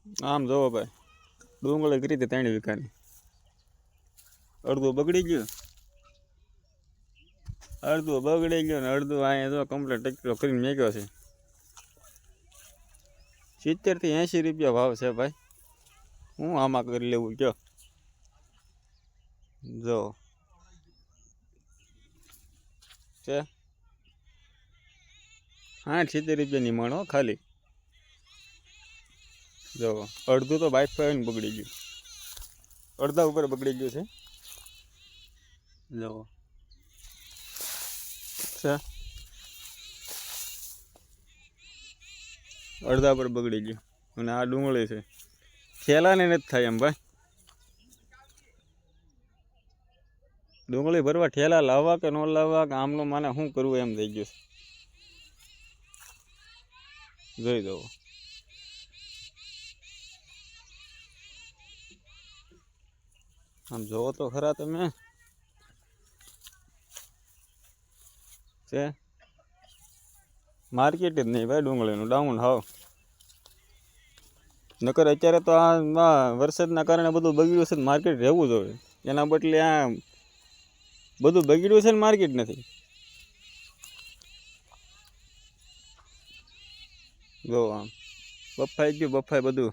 આમ જોવો ભાઈ, ડુંગળી કરી હતી 3 વીઘાની. અડધું બગડી ગયું, અડધું બગડી ગયું ને અડધું અહીંયા જો કમ્પ્લીટ ટેક્ટરો કરીને મેક્યો છે. 70 થી 80 રૂપિયા ભાવ છે ભાઈ. હું આમાં કરી લેવું કયો? જો છે 60-70 રૂપિયાની મણ હો ખાલી. જો અડધું તો બાઇક ફાવીને બગડી ગયું, અડધા ઉપર બગડી ગયું છે. જો છે અડધા પર બગડી ગયું. અને આ ડુંગળી છે, થેલાને નથી થાય એમ ભાઈ. ડુંગળી ભરવા ઠેલા લાવવા કે ન લાવવા કે આમનું માને શું કરવું એમ થઈ ગયું છે. જોઈ દો આમ જોવો તો ખરા તમે. છે માર્કેટ જ નહીં ભાઈ ડુંગળીનું, ડાઉન હાવ. નકર અત્યારે તો આ વરસાદના કારણે બધું બગડ્યું છે. માર્કેટ રહેવું જોઈએ, એના બદલે આ બધું બગડ્યું છે ને માર્કેટ નથી. જો આમ બફાઈ ગયું, બફાઈ બધું.